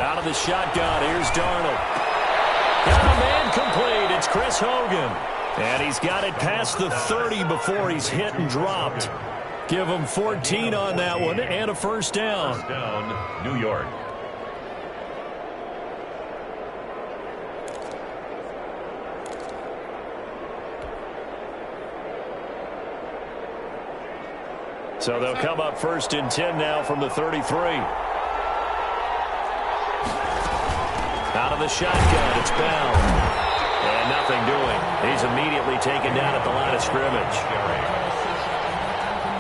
Out of the shotgun, here's Darnold. Got a man complete. It's Chris Hogan. And he's got it past the 30 before he's hit and dropped. Give him 14 on that one and a first down. First down, New York. So they'll come up first and 10 now from the 33. Out of the shotgun, it's Bell. And nothing doing. He's immediately taken down at the line of scrimmage.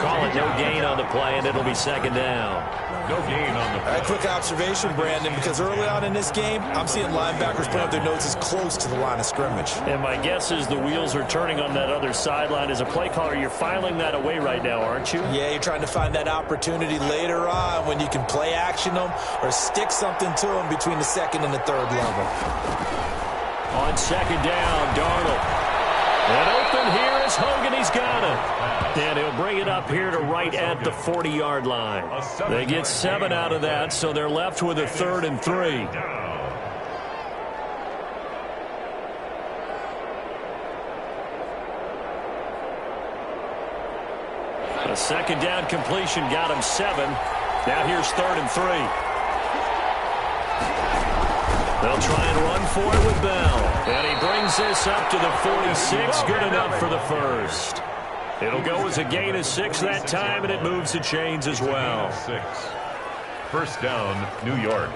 Call it no gain on the play, and it'll be second down. No gain on the play. A quick observation, Brandon, because early on in this game, I'm seeing linebackers put up their noses close to the line of scrimmage. And my guess is the wheels are turning on that other sideline. As a play caller, you're filing that away right now, aren't you? Yeah, you're trying to find that opportunity later on when you can play action them or stick something to them between the second and the third level. On second down, Darnold. And open here is Hogan. He's got it. And he'll bring it up here to right at the 40-yard line. They get 7 out of that, so they're left with a 3rd and 3. A second down completion got him 7. Now here's 3rd and 3. They'll try and run for it with Bell. And he brings this up to the 46. Good enough for the first. It'll go as a gain of 6 that time, and it moves the chains as well. 6. First down, New York.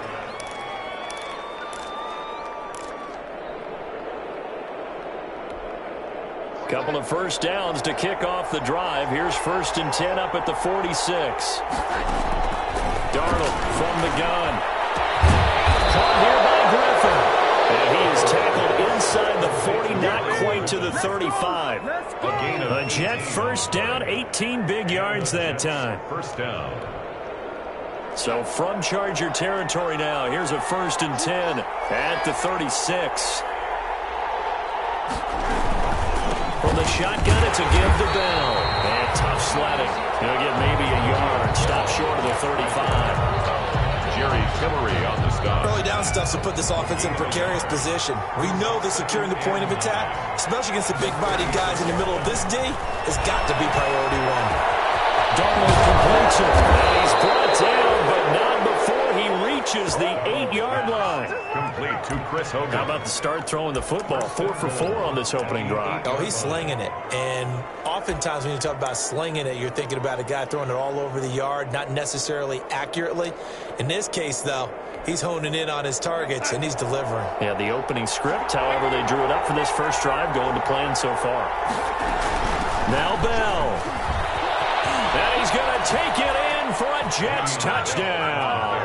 Couple of first downs to kick off the drive. Here's 1st and 10 up at the 46. Darnold from the gun. Caught here by Griffin. And he is tackled inside the 40, not quite to the 35. A Jet first down, 18 big yards that time. First down. So from Charger territory now, here's a 1st and 10 at the 36. From the shotgun, it's a give to Bell. And tough sledding. He'll get maybe a yard. Stop short of the 35. Jerry Tillery on the stop. Early down stuff to put this offense in a precarious position. We know that securing the point of attack, especially against the big-bodied guys in the middle of this D, has got to be priority 1. Darnold completes it. And he's brought down, but not before he reaches the 8-yard line. Complete to Chris Hogan. How about the start throwing the football? 4 for 4 on this opening drive. Oh, he's slinging it. And oftentimes when you talk about slinging it, you're thinking about a guy throwing it all over the yard, not necessarily accurately. In this case, though, he's honing in on his targets, and he's delivering. Yeah, the opening script, however, they drew it up for this first drive, going to plan so far. Now Bell. And he's going to take it in for a Jets touchdown.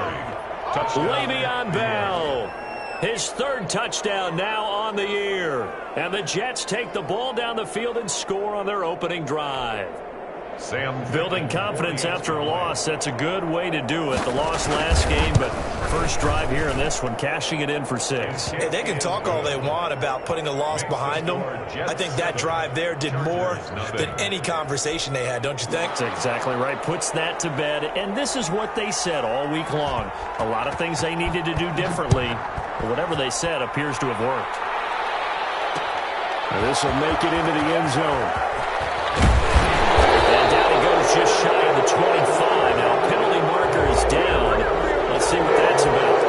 Le'Veon Bell. His 3rd touchdown now on the year. And the Jets take the ball down the field and score on their opening drive. Building confidence after a loss, that's a good way to do it. The loss last game, but first drive here in this one, cashing it in for 6. Hey, they can talk all they want about putting a loss behind them. I think that drive there did more than any conversation they had, don't you think? That's exactly right. Puts that to bed, and this is what they said all week long. A lot of things they needed to do differently, but whatever they said appears to have worked. Now this will make it into the end zone. Just shy of the 25. Now, penalty marker is down. Let's see what that's about.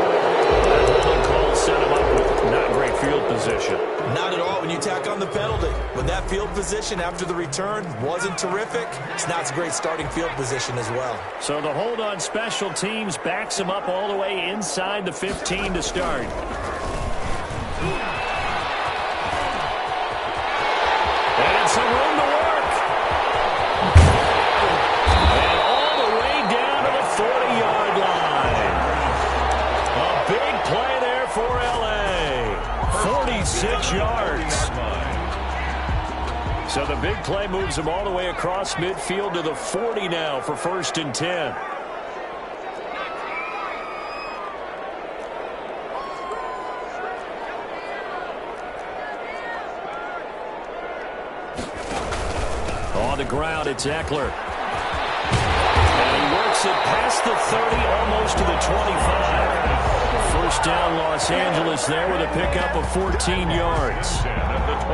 That holding call set him up with not great field position. Not at all when you tack on the penalty. When that field position after the return wasn't terrific, it's not a great starting field position as well. So the hold on special teams backs him up all the way inside the 15 to start. And it's some room to work. 40-yard line. A big play there for L.A. 46 yards. So the big play moves him all the way across midfield to the 40 now for 1st and 10. On the ground, it's Eckler. And he works it past the 30, almost to the 25. First down, Los Angeles there with a pickup of 14 yards.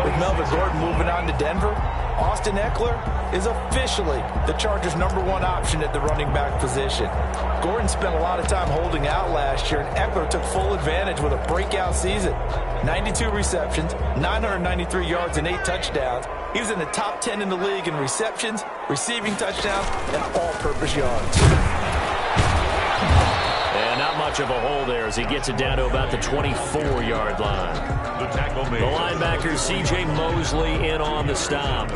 With Melvin Gordon moving on to Denver, Austin Eckler is officially the Chargers' #1 option at the running back position. Gordon spent a lot of time holding out last year, and Eckler took full advantage with a breakout season. 92 receptions, 993 yards, and 8 touchdowns. He was in the top 10 in the league in receptions, receiving touchdowns, and all-purpose yards. And not much of a hole there as he gets it down to about the 24-yard line. The tackle made. The linebacker, C.J. Mosley, in on the stop.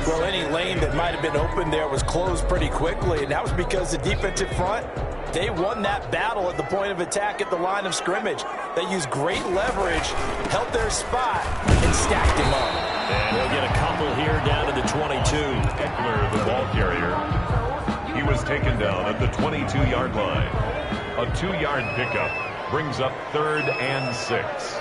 Well, any lane that might have been open there was closed pretty quickly, and that was because the defensive front, they won that battle at the point of attack at the line of scrimmage. They used great leverage, held their spot, and stacked him up. And he'll get a couple here down to the 22. Eckler, the ball carrier. He was taken down at the 22-yard line. A 2-yard pickup brings up 3rd and 6.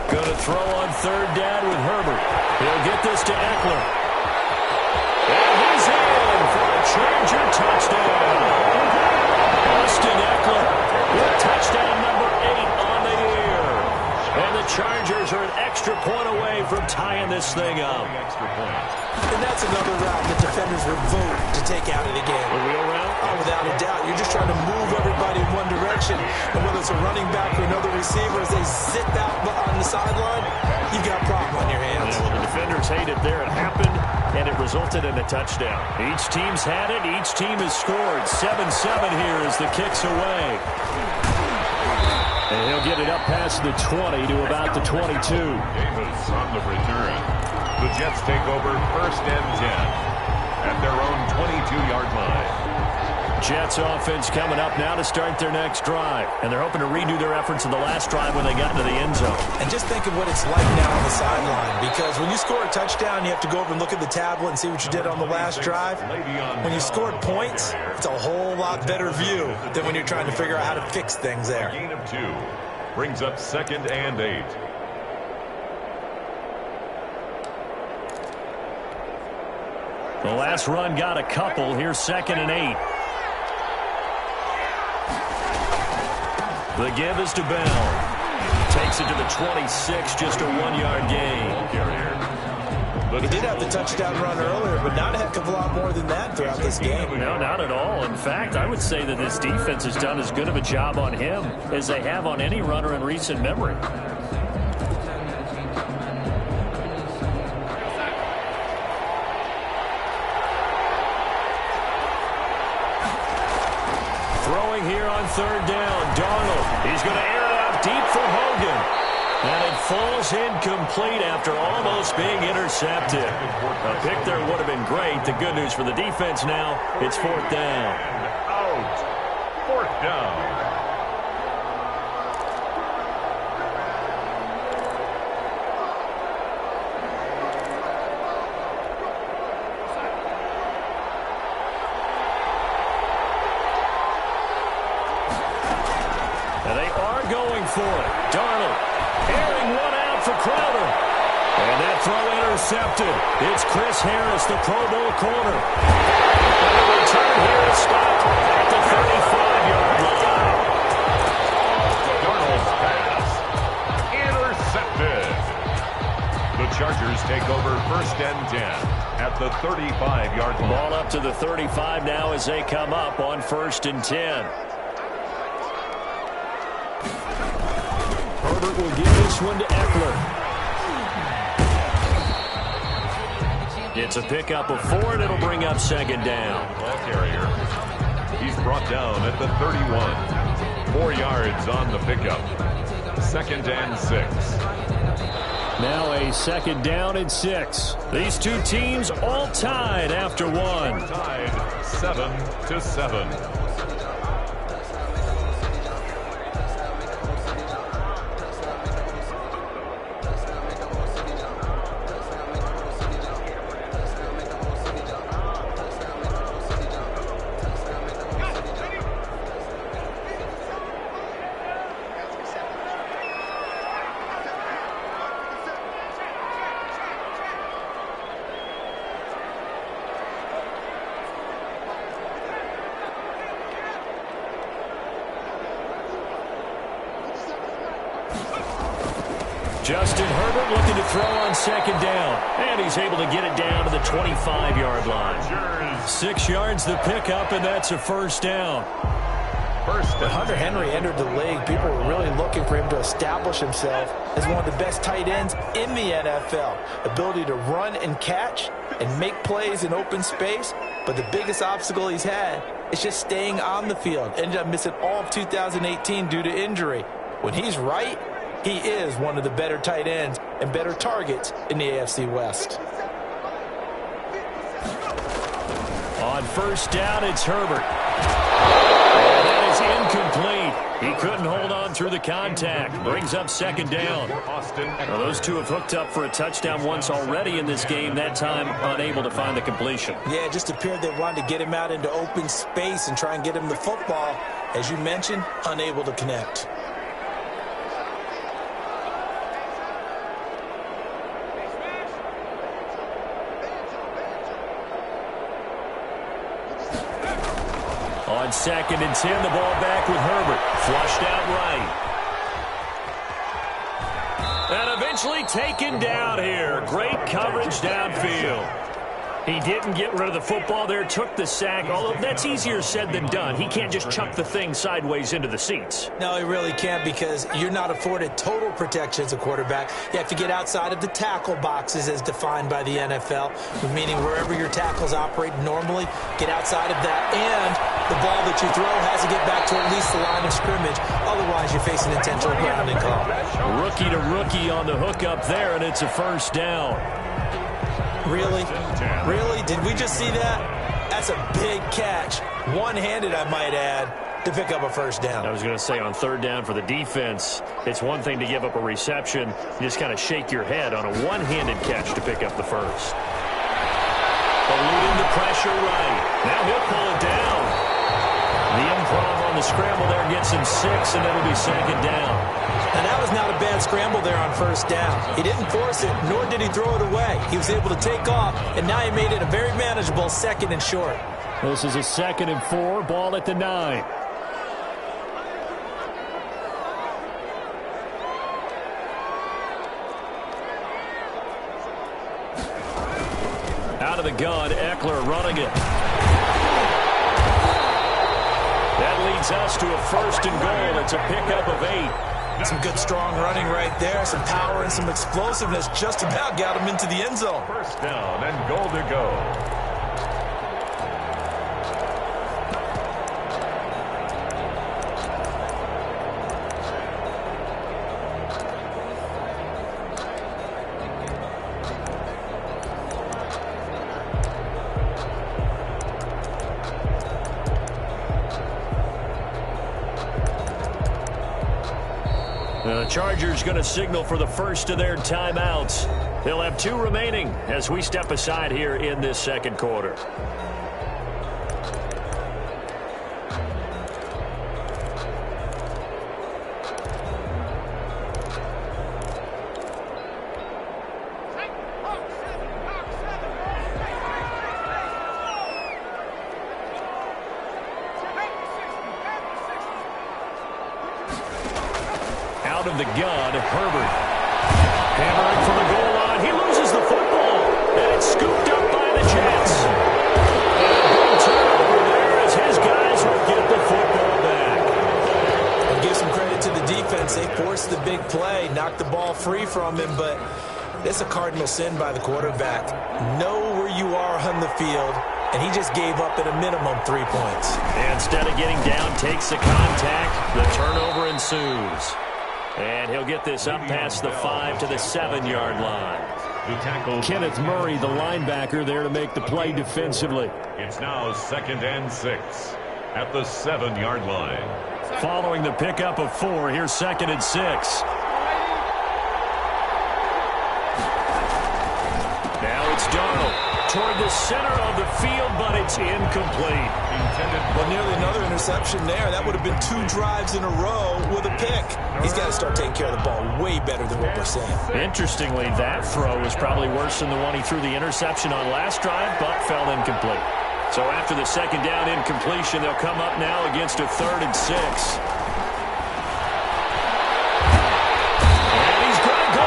Going to throw on 3rd down with Herbert. He'll get this to Eckler. And he's in for a Charger touchdown. Austin Eckler with touchdown number 8 on the year. And the Chargers are an extra point away from tying this thing up. Extra point. And that's another route that defenders would vote to take out of the game. The wheel route? Oh, without a doubt. You're just trying to move everybody in one direction. And whether it's a running back or another receiver, as they sit out on the sideline, you've got a problem on your hands. Yeah, well, the defenders hate it there. It happened, and it resulted in a touchdown. Each team's had it. Each team has scored. 7-7 here as the kick's away. And he'll get it up past the 20 to about the 22. Davis on the return. The Jets take over 1st and 10 at their own 22-yard line. Jets offense coming up now to start their next drive. And they're hoping to redo their efforts in the last drive when they got into the end zone. And just think of what it's like now on the sideline, because when you score a touchdown, you have to go over and look at the tablet and see what you did on the last drive. When you scored points, it's a whole lot better view than when you're trying to figure out how to fix things there. Gain of 2 brings up 2nd and 8. The last run got a couple. Here's 2nd and 8. The give is to Bell. Takes it to the 26, just a 1-yard gain. He did have the touchdown run earlier, but not a heck of a lot more than that throughout this game. No, not at all. In fact, I would say that this defense has done as good of a job on him as they have on any runner in recent memory. Throwing here on 3rd down, Darnold. He's going to air it out deep for Hogan. And it falls incomplete after almost being intercepted. A pick there would have been great. The good news for the defense now, it's 4th down. Out. 4th down. And they are going for it. Darnold airing one out for Crowder. And that throw intercepted. It's Chris Harris, the Pro Bowl corner. And the return here is stopped at the 35-yard line. Darnold's pass. Intercepted. The Chargers take over 1st and 10 at the 35-yard line. Ball up to the 35 now as they come up on 1st and 10. Herbert will give this one to Eckler. It's a pickup of 4, and it'll bring up 2nd down. Ball carrier. He's brought down at the 31. 4 yards on the pickup. 2nd and 6. Now a 2nd down and 6. These two teams all tied after 1. Tied 7-7. Justin Herbert looking to throw on second down. And he's able to get it down to the 25-yard line. 6 yards the pickup, and that's a first down. When Hunter Henry entered the league, people were really looking for him to establish himself as one of the best tight ends in the NFL. Ability to run and catch and make plays in open space. But the biggest obstacle he's had is just staying on the field. Ended up missing all of 2018 due to injury. When he's right, he is one of the better tight ends and better targets in the AFC West. On first down, it's Herbert. And that is incomplete. He couldn't hold on through the contact. Brings up second down. Now, those two have hooked up for a touchdown once already in this game, that time unable to find the completion. Yeah, it just appeared they wanted to get him out into open space and try and get him the football. As you mentioned, unable to connect. On second and 10, the ball back with Herbert. Flushed out right. And eventually taken down here. Great coverage downfield. He didn't get rid of the football there, took the sack, although that's easier said than done. He can't just chuck the thing sideways into the seats. No, he really can't, because you're not afforded total protection as a quarterback. You have to get outside of the tackle boxes as defined by the NFL, meaning wherever your tackles operate normally, get outside of that, and the ball that you throw has to get back to at least the line of scrimmage. Otherwise, you're facing intentional grounding call. Rookie to rookie on the hookup there, and it's a first down. Really? Really? Did we just see that? That's a big catch. One-handed, I might add, to pick up a first down. I was going to say, on third down for the defense, it's one thing to give up a reception. You just kind of shake your head on a one-handed catch to pick up the first. Eluding the pressure right. Now he'll pull it down. The improv on the scramble there gets him 6, and it'll be second down. And that was not a bad scramble there on first down. He didn't force it, nor did he throw it away. He was able to take off, and now he made it a very manageable second and short. This is a 2nd and 4, ball at the 9. Out of the gun, Eckler running it. That leads us to a 1st and goal. It's a pickup of 8. Some good, strong running right there. Some power and some explosiveness just about got him into the end zone. First down and goal to go. The Chargers going to signal for the first of their timeouts. They'll have 2 remaining as we step aside here in this second quarter. Out of the gun, Herbert. Hammering for the goal line. He loses the football. And it's scooped up by the Jets. And a big turnover there as his guys will get the football back. And give some credit to the defense. They forced the big play, knocked the ball free from him, but it's a cardinal sin by the quarterback. Know where you are on the field, and he just gave up at a minimum 3 points. And instead of getting down, takes the contact. The turnover ensues. And he'll get this up past the 5 to the 7-yard line. Kenneth Murray, the linebacker, there to make the play defensively. It's now 2nd and 6 at the 7-yard line. Following the pickup of 4, here's 2nd and 6. Now it's Darnold toward the center of the field, but it's incomplete. Well, nearly another interception there. That would have been 2 drives in a row with a pick. He's got to start taking care of the ball way better than what we're seeing. Interestingly, that throw was probably worse than the one he threw the interception on last drive, but fell incomplete. So after the 2nd down incompletion, they'll come up now against a 3rd and 6. And he's going to go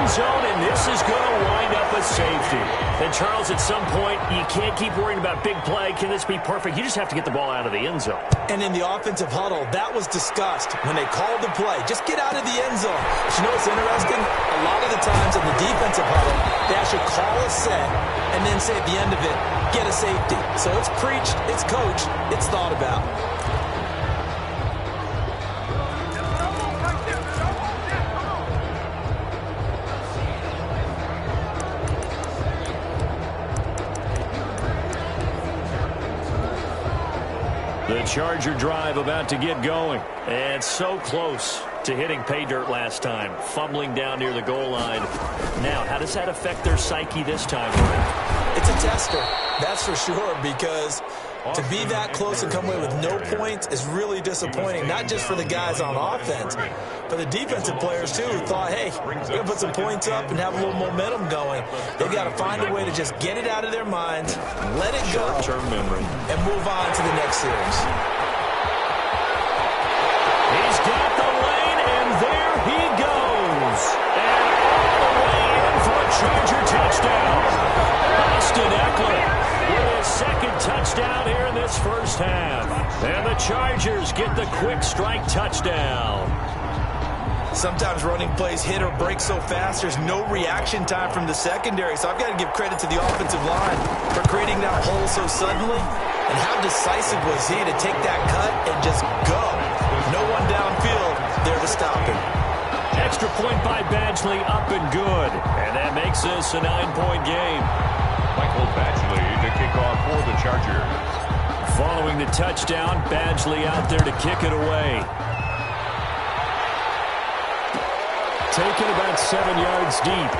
end zone, and this is going to wind up a safety. And, Charles, at some point, you can't keep worrying about big play. Can this be perfect? You just have to get the ball out of the end zone. And in the offensive huddle, that was discussed when they called the play. Just get out of the end zone. But you know what's interesting? A lot of the times in the defensive huddle, they actually call a set and then say at the end of it, get a safety. So it's preached, it's coached, it's thought about. The Charger drive about to get going. And so close to hitting pay dirt last time. Fumbling down near the goal line. Now, how does that affect their psyche this time? It's a tester, that's for sure, because to be that close and come away with no points is really disappointing, not just for the guys on offense, but the defensive players, too, who thought, hey, we're going to put some points up and have a little momentum going. They've got to find a way to just get it out of their minds, let it go, short-term memory, and move on to the next series. He's got the lane, and there he goes. And all the way in for a Charger touchdown. Austin Eckler with his second touchdown here in this first half. And the Chargers get the quick strike touchdown. Sometimes running plays hit or break so fast, there's no reaction time from the secondary. So I've got to give credit to the offensive line for creating that hole so suddenly. And how decisive was he to take that cut and just go? No one downfield there to stop him. Extra point by Badgley, up and good. And that makes this a 9-point game. Michael Badgley to kick off for the Chargers. Following the touchdown, Badgley out there to kick it away. Taken about 7 yards deep.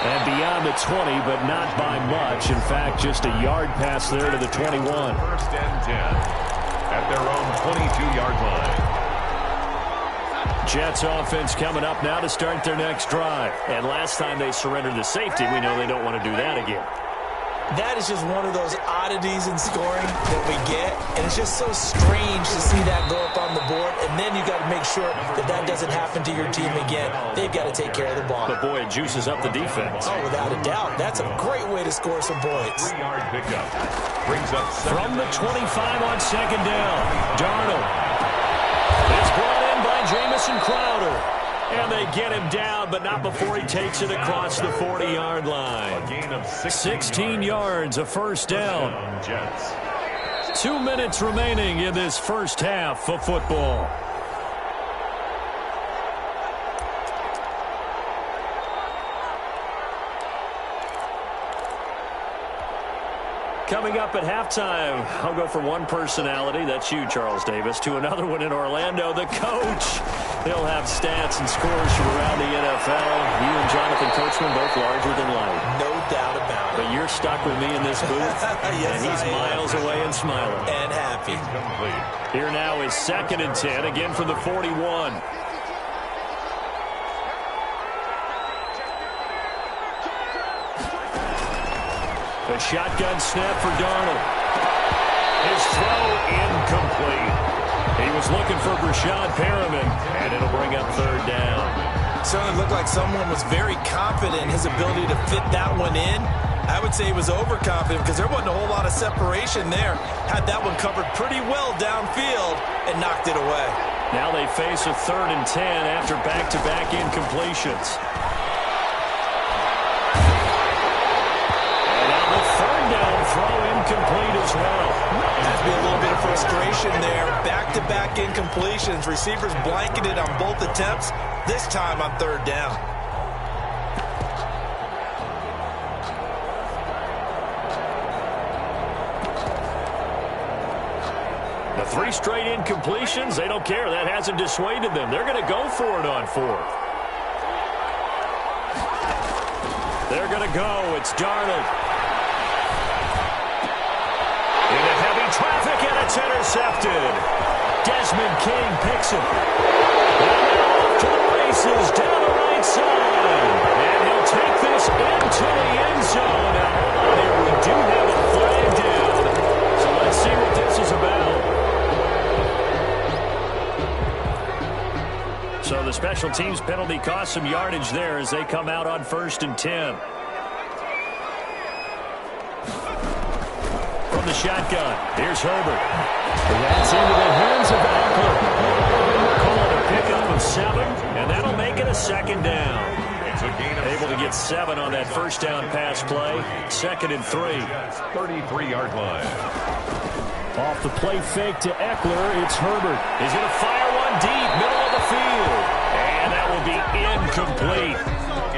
And beyond the 20, but not by much. In fact, just a yard pass there to the 21. First and 10 at their own 22-yard line. Jets offense coming up now to start their next drive. And last time they surrendered the safety, we know they don't want to do that again. That is just one of those oddities in scoring that we get, and it's just so strange to see that go up on the board, and then you got to make sure that that doesn't happen to your team again. They've got to take care of the ball. But, boy, it juices up the defense. Oh, without a doubt. That's a great way to score some points. 3-yard pickup. Brings up from the 25 on second down. Darnold. It's brought in by Jamison Crowder. And they get him down, but not before he takes it across the 40-yard line. A gain of 16 yards, a first down. Jets. 2 minutes remaining in this first half of football. Coming up at halftime, I'll go from one personality, that's you, Charles Davis, to another one in Orlando, the coach. He'll have stats and scores from around the NFL. You and Jonathan Coachman both larger than life. No doubt about it. But you're stuck with me in this booth, yes, and he's miles away and smiling. And happy. Complete. Here now is 2nd and 10, again from the 41. A shotgun snap for Darnold. His throw incomplete. He was looking for Brashad Perriman, and it'll bring up 3rd down. Certainly looked like someone was very confident in his ability to fit that one in. I would say he was overconfident because there wasn't a whole lot of separation there. Had that one covered pretty well downfield and knocked it away. Now they face a 3rd and 10 after back-to-back incompletions. Throw incomplete as well. Has to be a little bit of frustration there. Back-to-back incompletions. Receivers blanketed on both attempts. This time on 3rd down. The 3 straight incompletions, they don't care. That hasn't dissuaded them. They're going to go for it on 4th. They're going to go. It's Darnold. Into heavy traffic, and it's intercepted. Desmond King picks him. And now off to the races down the right side. And he'll take this into the end zone. Now, hold on here. We do have a flag down. So let's see what this is about. So the special special teams penalty cost some yardage there as they come out on 1st and 10. From the shotgun, here's Herbert. That's into the hands of Eckler. Call it a pickup of 7, and that'll make it a 2nd down. Able to get 7 on that first down pass play. 2nd and 3. 33-yard line. Off the play fake to Eckler, it's Herbert. He's going to fire one deep, middle of the field. And that will be incomplete.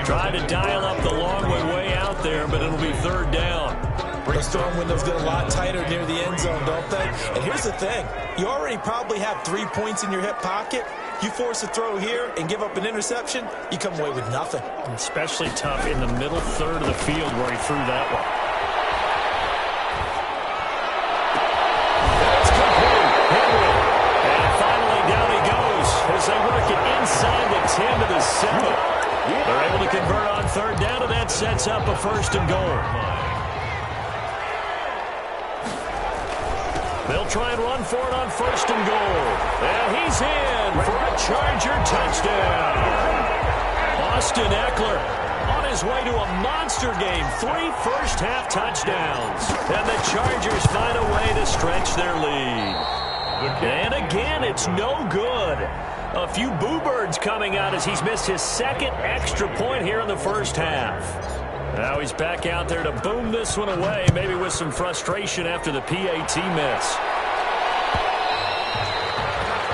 Tried to dial up the long way out there, but it'll be 3rd down. Those throwing windows get a lot tighter near the end zone, don't they? And here's the thing. You already probably have 3 points in your hip pocket. You force a throw here and give up an interception, you come away with nothing. Especially tough in the middle third of the field where he threw that one. That's complete. Henry. And finally down he goes as they work it inside the 10 to the 7. They're able to convert on 3rd down, and that sets up a 1st and goal. They'll try and run for it on 1st and goal. And he's in for a Charger touchdown. Austin Eckler on his way to a monster game. 3 first-half touchdowns. And the Chargers find a way to stretch their lead. And again, it's no good. A few boo birds coming out as he's missed his 2nd extra point here in the first half. Now he's back out there to boom this one away, maybe with some frustration after the PAT miss.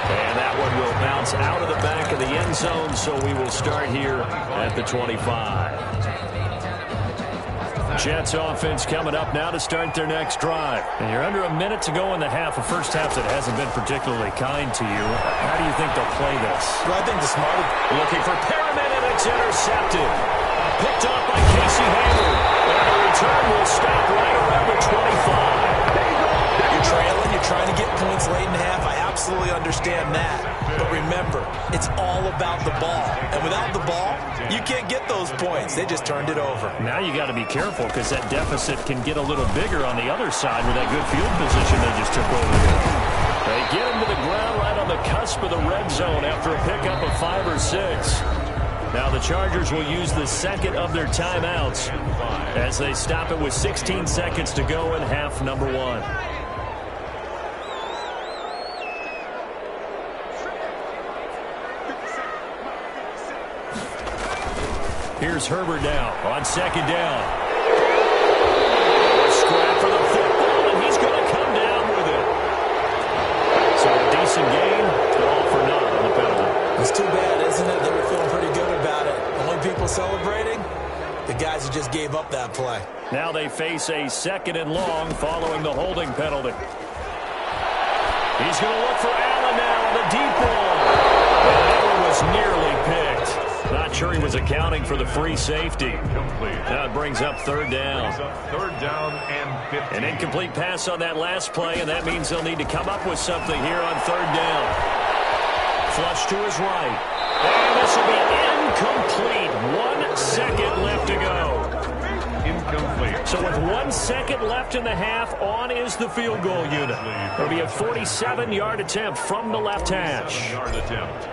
And that one will bounce out of the back of the end zone, so we will start here at the 25. Jets offense coming up now to start their next drive. And you're under a minute to go in the half, a first half that hasn't been particularly kind to you. How do you think they'll play this? Well, I think the smart looking for Perriman, and it's intercepted. Picked off by Casey Hayward. And the return will stop right around the 25. You're trailing, you're trying to get points late in the half. I absolutely understand that. But remember, it's all about the ball. And without the ball, you can't get those points. They just turned it over. Now you got to be careful because that deficit can get a little bigger on the other side with that good field position they just took over there. They get him to the ground right on the cusp of the red zone after a pickup of 5 or 6. Now the Chargers will use the 2nd of their timeouts as they stop it with 16 seconds to go in half number 1. Here's Herbert now on 2nd down. Scrap for the football, and he's going to come down with it. So a decent game, but all for naught on the penalty. It's too bad, isn't it? They were feeling pretty good about it. Only people celebrating, the guys who just gave up that play. Now they face a 2nd and long following the holding penalty. He's going to look for Allen now on the deep ball. And that one was nearly picked. Not sure he was accounting for the free safety. Now it brings up 3rd down. 3rd down and 15. An incomplete pass on that last play, and that means they'll need to come up with something here on 3rd down. Flush to his right. And this will be incomplete. 1 second left to go. Incomplete. So with 1 second left in the half, on is the field goal unit. It'll be a 47-yard attempt from the left hash. 47-yard attempt.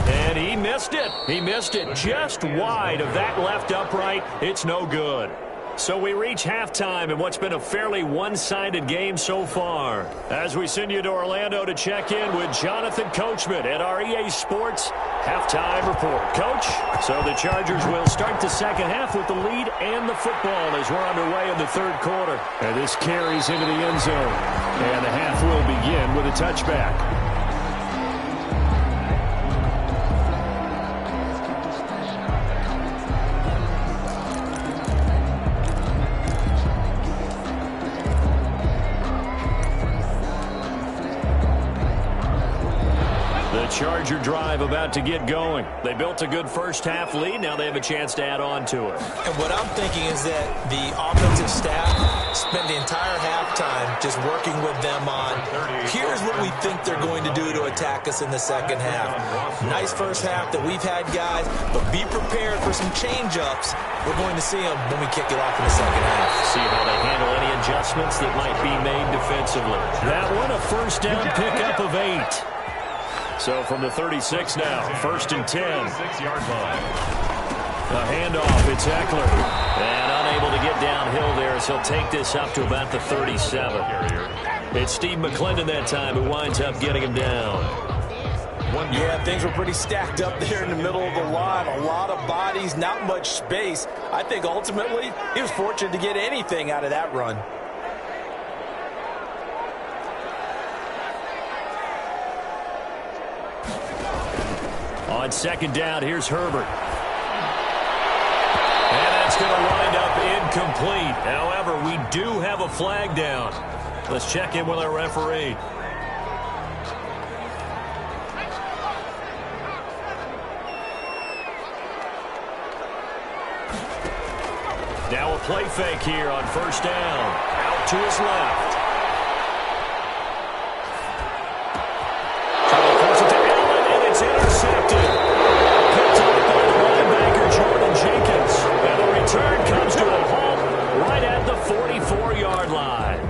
And he missed it. He missed it just wide of that left upright. It's no good. So we reach halftime in what's been a fairly one-sided game so far. As we send you to Orlando to check in with Jonathan Coachman at our EA Sports Halftime Report. Coach, so the Chargers will start the second half with the lead and the football as we're underway in the 3rd quarter. And this carries into the end zone. And the half will begin with a touchback. Charger drive about to get going. They built a good first-half lead. Now they have a chance to add on to it. And what I'm thinking is that the offensive staff spent the entire halftime just working with them on, here's what we think they're going to do to attack us in the second half. Nice first half that we've had, guys, but be prepared for some change-ups. We're going to see them when we kick it off in the second half. See how they handle any adjustments that might be made defensively. That one, a first down pickup of 8. So from the 36 now, 1st and 10. 6-yard line. A handoff, it's Eckler. And unable to get downhill there, so he'll take this up to about the 37. It's Steve McClendon that time who winds up getting him down. Yeah, things were pretty stacked up there in the middle of the line. A lot of bodies, not much space. I think ultimately he was fortunate to get anything out of that run. On 2nd down, here's Herbert. And that's going to wind up incomplete. However, we do have a flag down. Let's check in with our referee. Now a play fake here on 1st down. Out to his left. Throws it to Allen, and it's intercepted. Picked up by the linebacker, Jordan Jenkins. And the return comes to a halt right at the 44-yard line.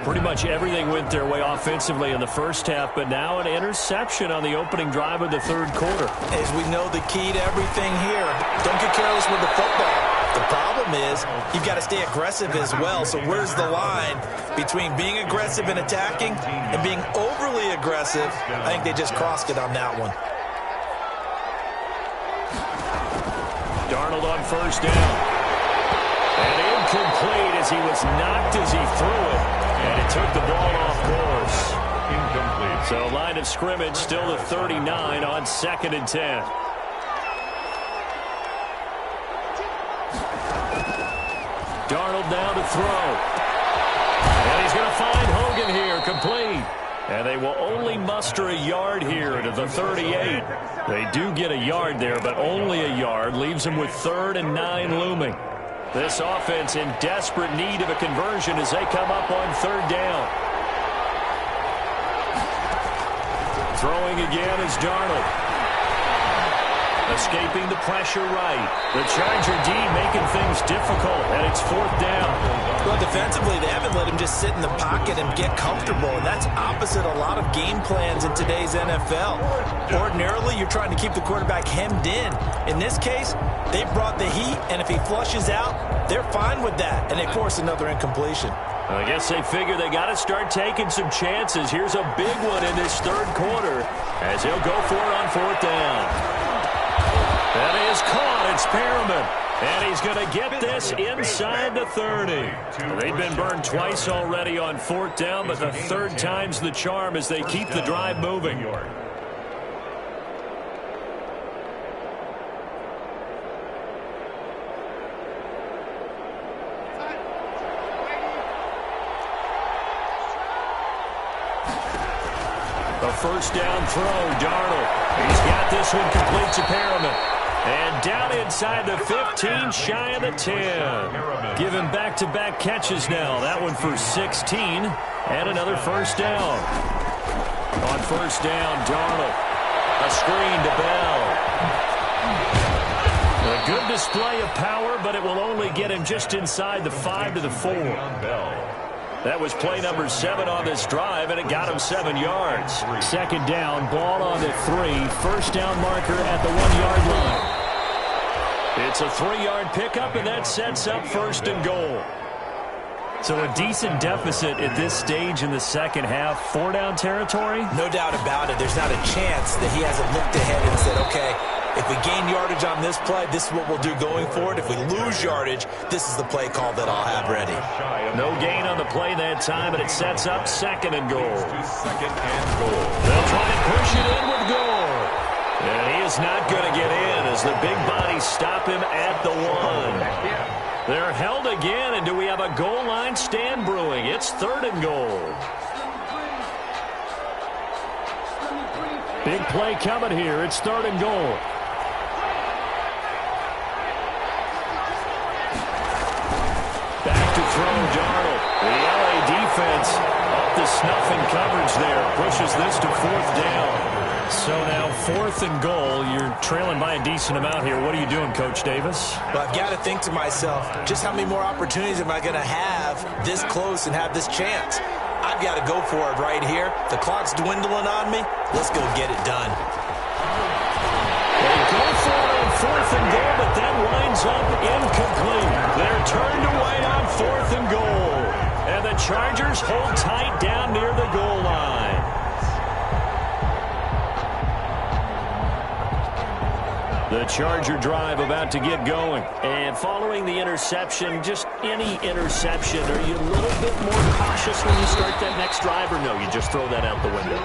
Pretty much everything went their way offensively in the first half, but now an interception on the opening drive of the 3rd quarter. As we know, the key to everything here, don't get careless with the football. The problem is you've got to stay aggressive as well. So where's the line between being aggressive and attacking and being overly aggressive? I think they just crossed it on that one. Darnold on 1st down. And incomplete as he was knocked as he threw it. And it took the ball off course. Incomplete. So line of scrimmage still the 39 on 2nd and 10. Darnold now to throw. And he's going to find Hogan here, complete. And they will only muster a yard here to the 38. They do get a yard there, but only a yard. Leaves them with 3rd and 9 looming. This offense in desperate need of a conversion as they come up on 3rd down. Throwing again is Darnold. Escaping the pressure right. The Charger D making things difficult, and it's 4th down. Well, defensively, they haven't let him just sit in the pocket and get comfortable, and that's opposite a lot of game plans in today's NFL. Ordinarily, you're trying to keep the quarterback hemmed in. In this case, they brought the heat, and if he flushes out, they're fine with that, and they force another incompletion. I guess they figure they got to start taking some chances. Here's a big one in this 3rd quarter as he'll go for it on 4th down. That is caught. It's Perriman. And he's going to get this inside the 30. They've been burned twice already on 4th down, but the 3rd time's the charm as they keep the drive moving. A 1st down throw, Darnold. He's got this one complete to Perriman. And down inside the 15, shy of the 10. Given back-to-back catches now. That one for 16. And another 1st down. On 1st down, Darnold. A screen to Bell. A good display of power, but it will only get him just inside the 5 to the 4. That was play number 7 on this drive, and it got him 7 yards. 2nd down, ball on the 3. 1st down marker at the 1-yard line. It's a 3-yard pickup, and that sets up 1st and goal. So a decent deficit at this stage in the second half. 4-down territory? No doubt about it. There's not a chance that he hasn't looked ahead and said, okay, if we gain yardage on this play, this is what we'll do going forward. If we lose yardage, this is the play call that I'll have ready. No gain on the play that time, but it sets up 2nd and goal. They'll try to push it in with Gore. And he is not going to get in as the big bodies stop him at the 1. They're held again, and do we have a goal line stand brewing? It's 3rd and goal. Big play coming here. It's 3rd and goal. Back to throw, Darnold. The LA defense up the snuff in coverage there. Pushes this to 4th down. So now 4th and goal. You're trailing by a decent amount here. What are you doing, Coach Davis? Well, I've got to think to myself, just how many more opportunities am I going to have this close and have this chance? I've got to go for it right here. The clock's dwindling on me. Let's go get it done. They go for it on 4th and goal, but that winds up incomplete. They're turned away on 4th and goal. And the Chargers hold tight down near the goal line. The Charger drive about to get going. And following the interception, just any interception, are you a little bit more cautious when you start that next drive, or no, you just throw that out the window?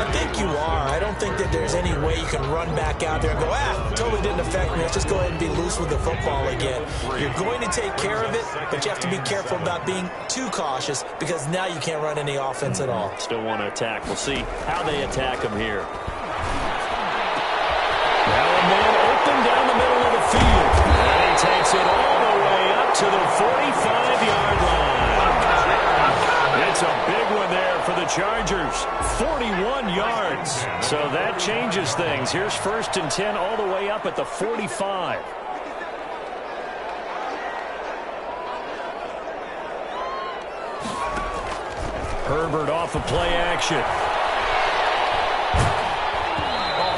I think you are. I don't think that there's any way you can run back out there and go, totally didn't affect me. Let's just go ahead and be loose with the football again. You're going to take care of it, but you have to be careful about being too cautious because now you can't run any offense at all. Still want to attack. We'll see how they attack them here. Now a man open down the middle of the field. And he takes it all the way up to the 45-yard line. It's a big one there for the Chargers. 41 yards. So that changes things. Here's 1st and 10 all the way up at the 45. Herbert off of play action.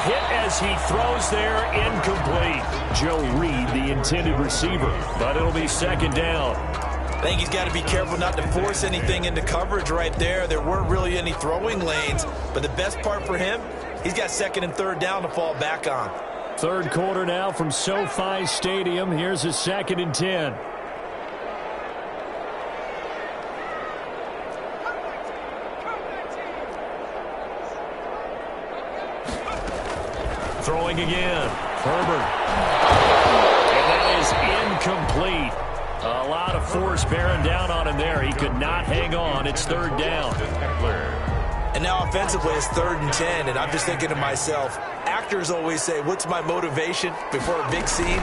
Hit as he throws there, incomplete. Joe Reed, the intended receiver, but it'll be 2nd down. I think he's got to be careful not to force anything into coverage right there. There weren't really any throwing lanes, but the best part for him, he's got 2nd and 3rd down to fall back on. 3rd quarter now from SoFi Stadium. Here's a 2nd and 10. Throwing again. Herbert. And that is incomplete. A lot of force bearing down on him there. He could not hang on. It's 3rd down. And now offensively it's 3rd and 10, and I'm just thinking to myself, actors always say, what's my motivation before a big scene?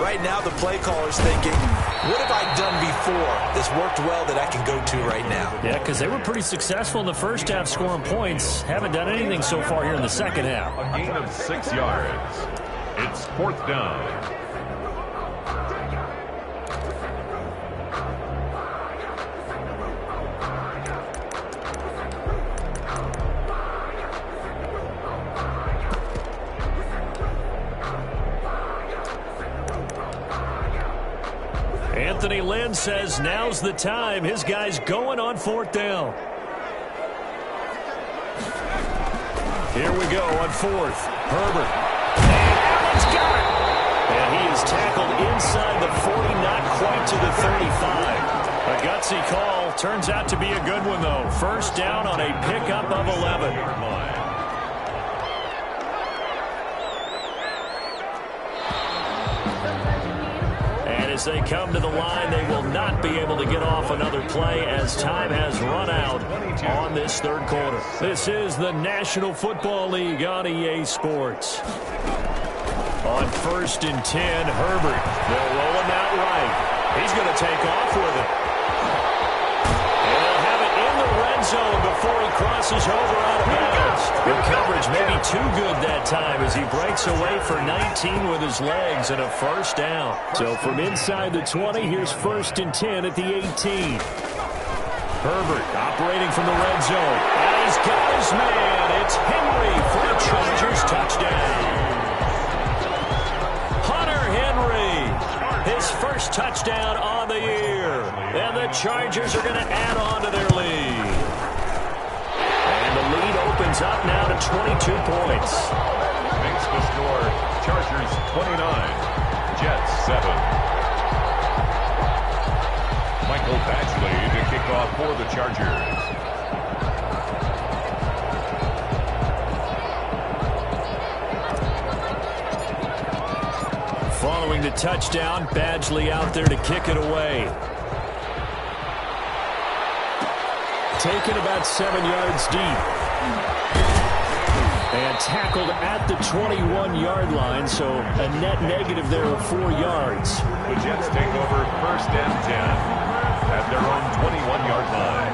Right now the play caller's thinking, what have I done before that's worked well that I can go to right now? Yeah, because they were pretty successful in the first half scoring points. Haven't done anything so far here in the second half. A gain of 6 yards. It's 4th down. Anthony Lynn says now's the time. His guy's going on 4th down. Here we go on 4th. Herbert. And Allen's got it. And he is tackled inside the 40, not quite to the 35. A gutsy call. Turns out to be a good one, though. 1st down on a pickup of 11. As they come to the line, they will not be able to get off another play as time has run out on this 3rd quarter. This is the National Football League on EA Sports. On 1st and 10, Herbert. They'll roll him out right. He's going to take off with it. And they'll have it in the red zone before he crosses over out of bounds. The coverage maybe too good that time as he breaks away for 19 with his legs and a 1st down. So from inside the 20, here's 1st and 10 at the 18. Herbert operating from the red zone. And he's got his man. It's Henry for a Chargers touchdown. Hunter Henry, his 1st touchdown on the year. And the Chargers are going to add on to their lead. And the lead opens up now to 22 points. Makes the score. Chargers 29, Jets 7. Michael Badgley to kick off for the Chargers. Following the touchdown, Badgley out there to kick it away. Taken about 7 yards deep. And tackled at the 21-yard line, so a net negative there of 4 yards. The Jets take over 1st and 10 at their own 21-yard line.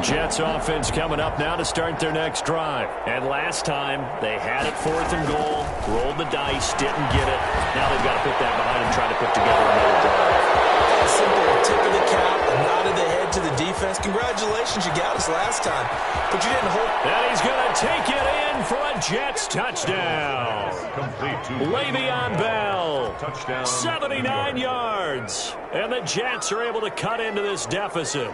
Jets offense coming up now to start their next drive. And last time, they had it 4th and goal, rolled the dice, didn't get it. Now they've got to put that behind them, trying to put together another drive. simple tip of the cap, a nod of the head to the defense. Congratulations, you got us last time, but you didn't hold. And he's going to take it in for a Jets touchdown. Complete to Le'Veon Bell, touchdown, 79 yards. And the Jets are able to cut into this deficit.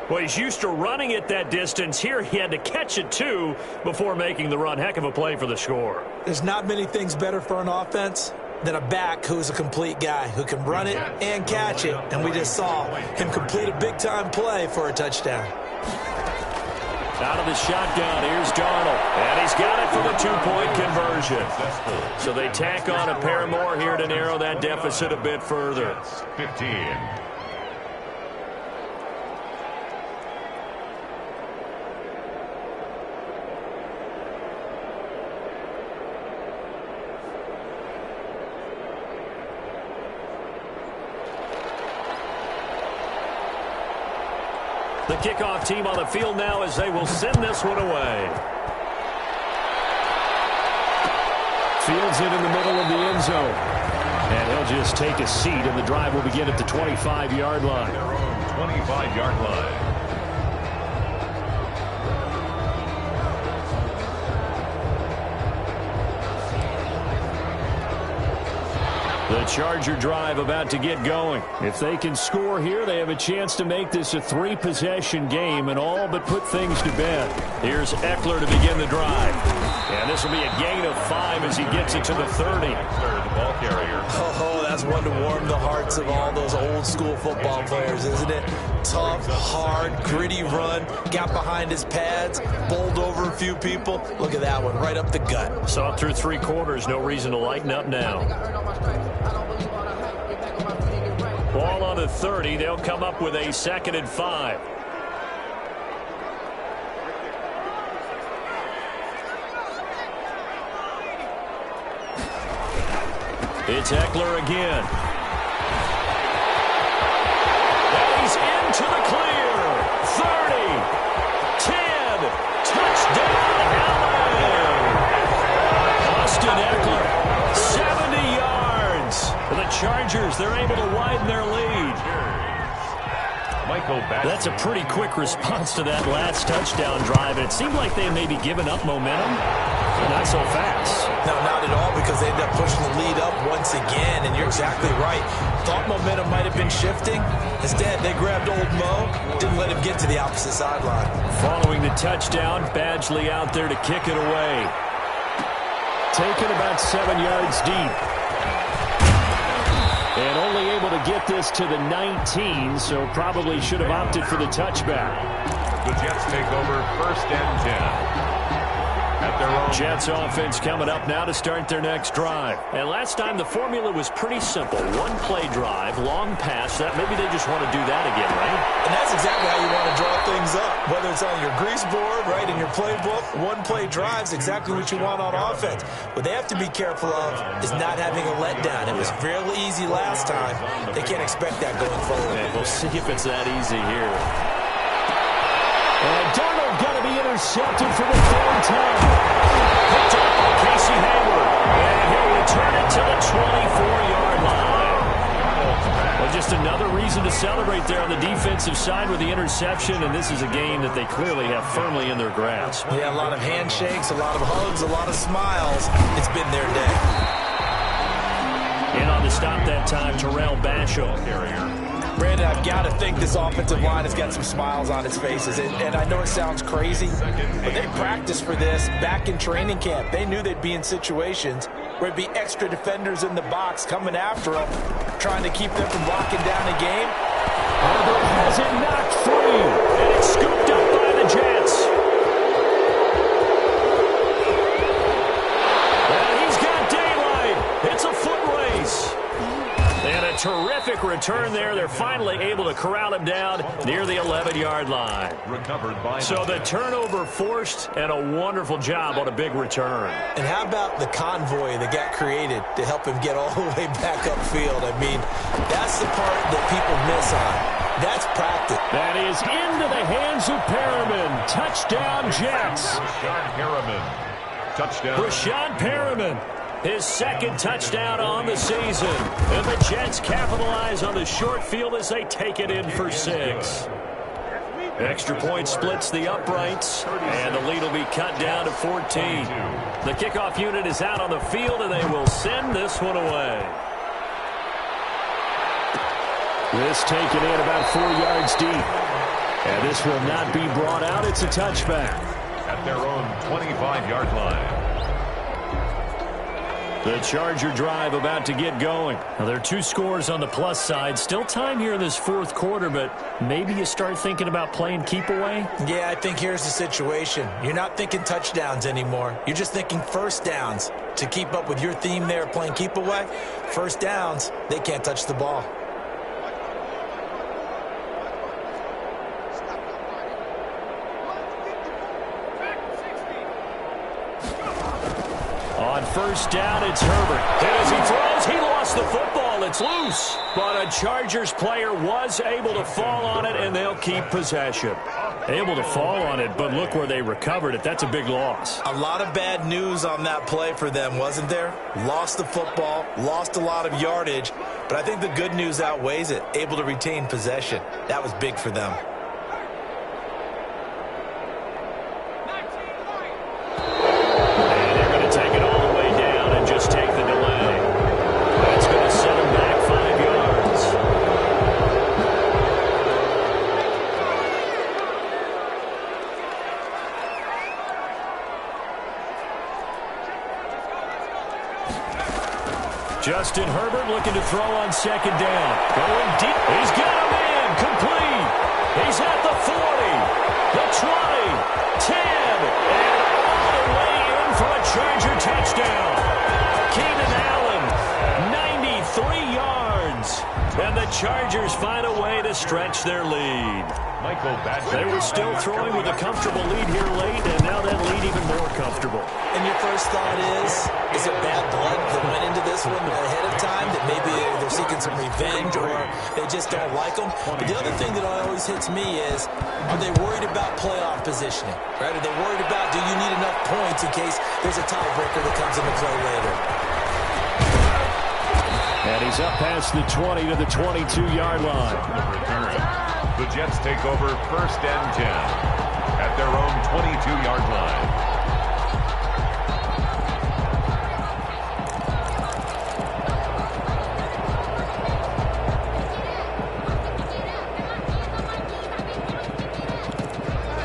Well, he's used to running it that distance. Here he had to catch it, too, before making the run. Heck of a play for the score. There's not many things better for an offense than a back who's a complete guy who can run it and catch it. And we just saw him complete a big-time play for a touchdown. Out of the shotgun, here's Darnold. And he's got it for the two-point conversion. So they tack on a pair more here to narrow that deficit a bit further. 15. The kickoff team on the field now as they will send this one away. Fields it in the middle of the end zone. And he'll just take a seat, and the drive will begin at the 25-yard line. 25-yard line. The Charger drive about to get going. If they can score here, they have a chance to make this a three-possession game and all but put things to bed. Here's Eckler to begin the drive. And this will be a gain of 5 as he gets it to the 30. The ball carrier. Oh, that's one to warm the hearts of all those old-school football players, isn't it? Tough, hard, gritty run, got behind his pads, bowled over a few people. Look at that one, right up the gut. Saw it through 3 quarters, no reason to lighten up now. Ball on the 30, they'll come up with a 2nd and 5. It's Eckler again. And he's into the clear. 30, 10, touchdown, Allen. Austin Eckler, 70 yards. For the Chargers, they're able to widen their lead. That's a pretty quick response to that last touchdown drive. And it seemed like they may be giving up momentum. Not so fast. No, not at all, because they end up pushing the lead up once again, and you're exactly right. Thought momentum might have been shifting. Instead, they grabbed old Mo, didn't let him get to the opposite sideline. Following the touchdown, Badgley out there to kick it away. Taken about 7 yards deep. And only able to get this to the 19, so probably should have opted for the touchback. The Jets take over 1st and 10. At their own. Jets offense coming up now to start their next drive. And last time the formula was pretty simple. 1-play drive, long pass. That maybe they just want to do that again, right? And that's exactly how you want to draw things up. Whether it's on your grease board, right, in your playbook, 1-play drive's exactly what you want on offense. What they have to be careful of is not having a letdown. It was fairly easy last time. They can't expect that going forward. And we'll see if it's that easy here. And Darnold going to be intercepted for the 3rd time. Picked up by Casey Hayward. And he'll return it to the 24-yard line. Well, just another reason to celebrate there on the defensive side with the interception. And this is a game that they clearly have firmly in their grasp. Yeah, a lot of handshakes, a lot of hugs, a lot of smiles. It's been their day. In on the stop that time, Terrell Basham. Brandon, I've got to think this offensive line has got some smiles on its faces. And I know it sounds crazy, but they practiced for this back in training camp. They knew they'd be in situations where it'd be extra defenders in the box coming after them, trying to keep them from locking down a game. Herbert has it knocked free, and it's scooped up by the Jets. And he's got daylight. It's a foot race. And a terrific return there. They're finally able to corral him down near the 11-yard line. Recovered by so the turnover forced, and a wonderful job on a big return. And how about the convoy that got created to help him get all the way back upfield? I mean, that's the part that people miss on. That's practice. That is into the hands of Perriman. Touchdown, Jets. Rashad Perriman. Touchdown. Rashad Perriman. His second touchdown on the season. And the Jets capitalize on the short field as they take it in for 6. Extra point splits the uprights, and the lead will be cut down to 14. The kickoff unit is out on the field, and they will send this one away. This taken in about 4 yards deep. And this will not be brought out. It's a touchback. At their own 25-yard line. The Charger drive about to get going. Now, there are 2 scores on the plus side. Still time here in this fourth quarter, but maybe you start thinking about playing keep away? Yeah, I think here's the situation. You're not thinking touchdowns anymore. You're just thinking first downs. To keep up with your theme there, playing keep away, first downs, they can't touch the ball. On first down, it's Herbert. And as he throws, he lost the football. It's loose. But a Chargers player was able to fall on it, and they'll keep possession. Able to fall on it, but look where they recovered it. That's a big loss. A lot of bad news on that play for them, wasn't there? Lost the football, lost a lot of yardage, but I think the good news outweighs it. Able to retain possession. That was big for them. Justin Herbert looking to throw on second down. Going deep. He's got him in. Complete. He's at the 40, the 20, 10, and all the way in for a Charger touchdown. Keenan Allen, 93 yards. And the Chargers find a way to stretch their lead. They were still throwing with a comfortable lead here late, and now that lead even more comfortable. And your first thought is it bad blood that went into this one ahead of time, that maybe they're seeking some revenge or they just don't like them? But the other thing that always hits me is, are they worried about playoff positioning? Right? Are they worried about, do you need enough points in case there's a tiebreaker that comes into play later? And he's up past the 20 to the 22-yard line. The Jets take over first and 10 at their own 22-yard line.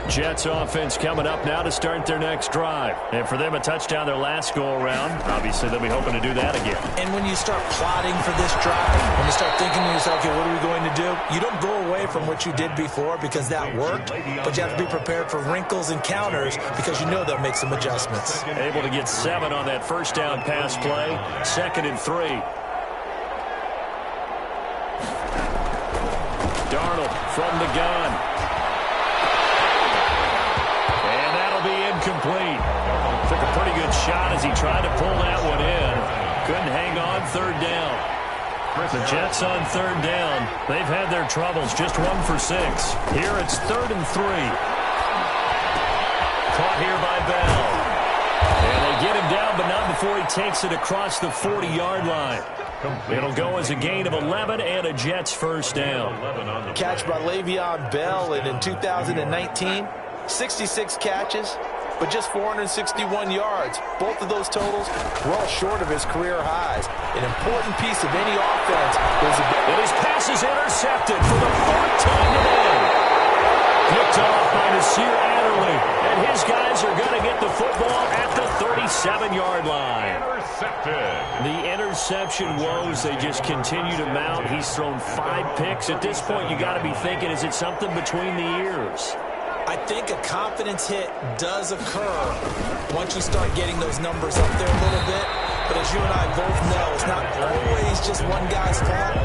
Jets offense coming up now to start their next drive. And for them, a touchdown their last go-around. Obviously, they'll be hoping to do that again. And when you start plotting for this drive, when you start thinking to yourself, okay, what are we going to do? You don't go away from what you did before because that worked, but you have to be prepared for wrinkles and counters because you know they'll make some adjustments. Able to get 7 on that first down pass play. 2nd and 3. Darnold from the gun. Incomplete. Took a pretty good shot as he tried to pull that one in. Couldn't hang on third down. The Jets on third down. They've had their troubles. Just 1 for 6. Here it's 3rd and 3. Caught here by Bell. And they get him down, but not before he takes it across the 40-yard line. It'll go as a gain of 11 and a Jets first down. Catch by Le'Veon Bell, and in 2019, 66 catches, but just 461 yards. Both of those totals well short of his career highs. An important piece of any offense. And his pass is intercepted for the 4th time today. Picked off by Nasir Adderley. And his guys are going to get the football at the 37-yard line. Intercepted. The interception woes, they just continue to mount. He's thrown 5 picks. At this point, you got to be thinking, is it something between the ears? I think a confidence hit does occur once you start getting those numbers up there a little bit. But as you and I both know, it's not always just one guy's fault.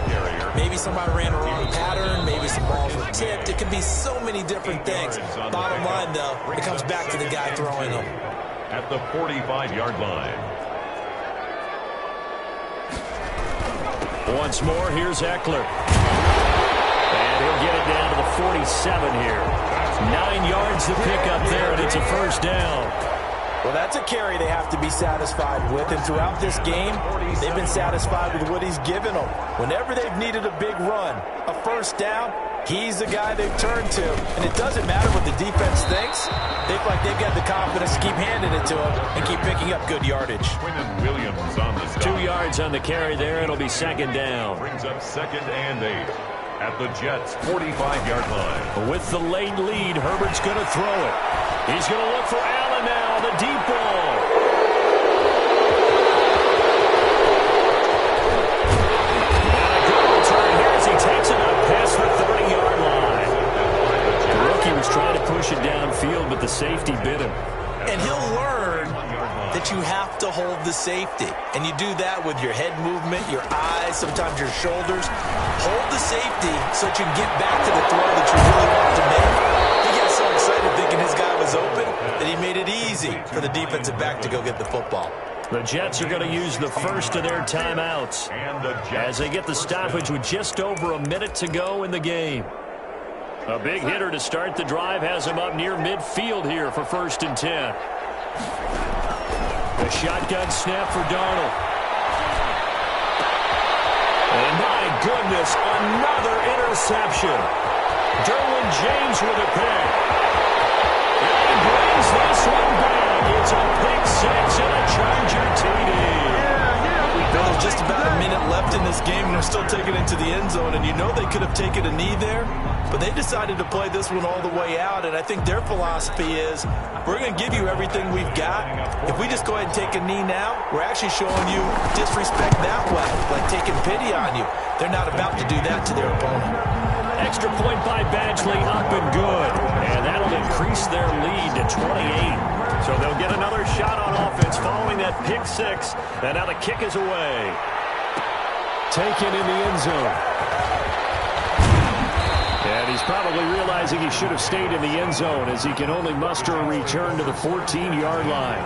Maybe somebody ran a wrong pattern. Maybe some balls were tipped. It could be so many different things. Bottom line, though, it comes back to the guy throwing them. At the 45-yard line. Once more, here's Eckler. And he'll get it down to the 47 here. 9 yards to pick up there, and it's a first down. Well, that's a carry they have to be satisfied with, and throughout this game, they've been satisfied with what he's given them. Whenever they've needed a big run, a first down, he's the guy they've turned to. And it doesn't matter what the defense thinks. They feel like they've got the confidence to keep handing it to him and keep picking up good yardage. Williams on the stop. 2 yards on the carry there. It'll be second down. Brings up 2nd and 8 at the Jets' 45-yard line. With the late lead, Herbert's going to throw it. He's going to look for Allen now, the deep ball. And a good return here as he takes it up past the 30-yard line. The rookie was trying to push it downfield, but the safety bit him. And he'll learn that you have to hold the safety. And you do that with your head movement, your eyes, sometimes your shoulders. Hold the safety so that you can get back to the throw that you really want to make. He got so excited thinking his guy was open that he made it easy for the defensive back to go get the football. The Jets are going to use the first of their timeouts as they get the stoppage with just over a minute to go in the game. A big hitter to start the drive has him up near midfield here for 1st and 10. The shotgun snap for Darnold. And my goodness, another interception. Derwin James with a pick. And he brings this one back. It's a pick 6 and a Charger TD. There's just about a minute left in this game, and they're still taking it to the end zone. And you know they could have taken a knee there, but they decided to play this one all the way out. And I think their philosophy is, we're going to give you everything we've got. If we just go ahead and take a knee now, we're actually showing you disrespect that way, like taking pity on you. They're not about to do that to their opponent. Extra point by Badgley, up and good. And that'll increase their lead to 28. So they'll get another shot on offense following that pick 6. And now the kick is away. Taken in the end zone. And he's probably realizing he should have stayed in the end zone as he can only muster a return to the 14-yard line.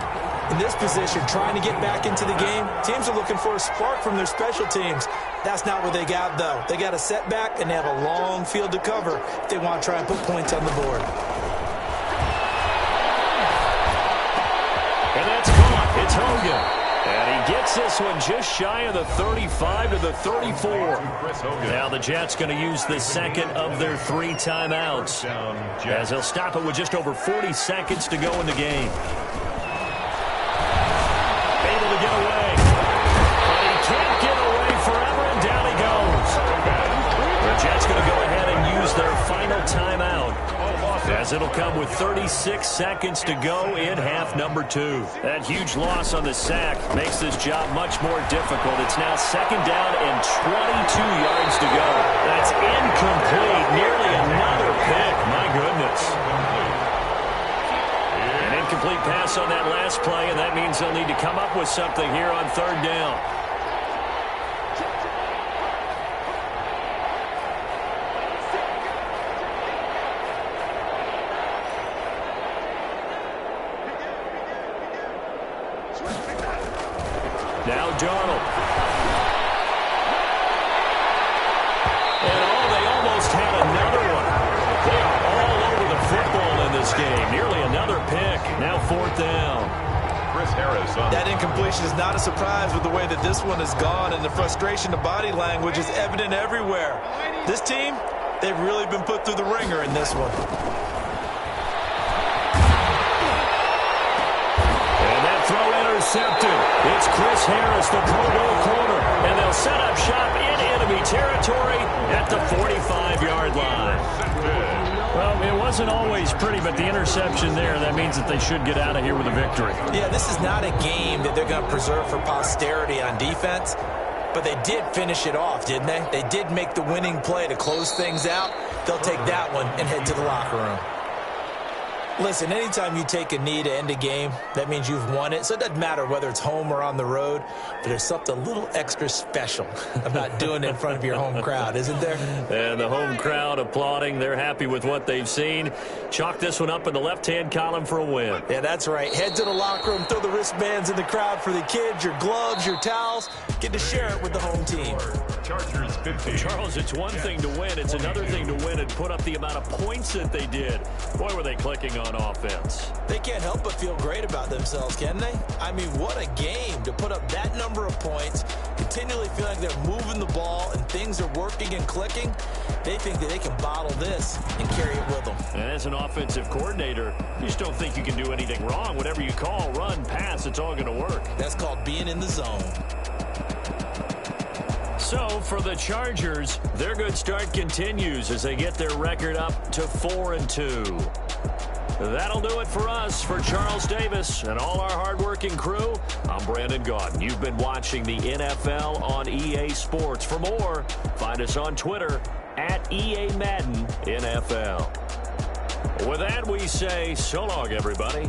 In this position, trying to get back into the game, teams are looking for a spark from their special teams. That's not what they got, though. They got a setback, and they have a long field to cover if they want to try and put points on the board. And that's caught. It's Hogan. And he gets this one just shy of the 35 to the 34. Now the Jets going to use the second of their 3 timeouts as they'll stop it with just over 40 seconds to go in the game. Able to get away. But he can't get away forever, and down he goes. The Jets going to go ahead and use their final timeout, as it'll come with 36 seconds to go in half number 2. That huge loss on the sack makes this job much more difficult. It's now 2nd down and 22 yards to go. That's incomplete. Nearly another pick. My goodness. An incomplete pass on that last play, and that means they'll need to come up with something here on 3rd down. Now Darnold. And they almost had another one. They are all over the football in this game. Nearly another pick. Now 4th down. Chris Harris on. That incompletion is not a surprise with the way that this one has gone, and the frustration of body language is evident everywhere. This team, they've really been put through the ringer in this one. Intercepted. It's Chris Harris, the Pro Bowl corner, and they'll set up shop in enemy territory at the 45-yard line. Well, it wasn't always pretty, but the interception there, that means that they should get out of here with a victory. Yeah, this is not a game that they're going to preserve for posterity on defense, but they did finish it off, didn't they? They did make the winning play to close things out. They'll take that one and head to the locker room. Listen, anytime you take a knee to end a game, that means you've won it. So it doesn't matter whether it's home or on the road, but there's something a little extra special about doing it in front of your home crowd, isn't there? And the home crowd applauding. They're happy with what they've seen. Chalk this one up in the left-hand column for a win. Yeah, that's right. Head to the locker room, throw the wristbands in the crowd for the kids, your gloves, your towels. Get to share it with the home team. Chargers 50. Charles, it's one thing to win. It's another thing to win and put up the amount of points that they did. Boy, were they clicking on offense. They can't help but feel great about themselves, can they? I mean, what a game to put up that number of points, continually feel like they're moving the ball and things are working and clicking. They think that they can bottle this and carry it with them. And as an offensive coordinator, you just don't think you can do anything wrong. Whatever you call, run, pass, it's all going to work. That's called being in the zone. So for the Chargers, their good start continues as they get their record up to 4-2. That'll do it for us. For Charles Davis and all our hardworking crew, I'm Brandon Gaudin. You've been watching the NFL on EA Sports. For more, find us on Twitter at EA Madden NFL. With that, we say so long, everybody.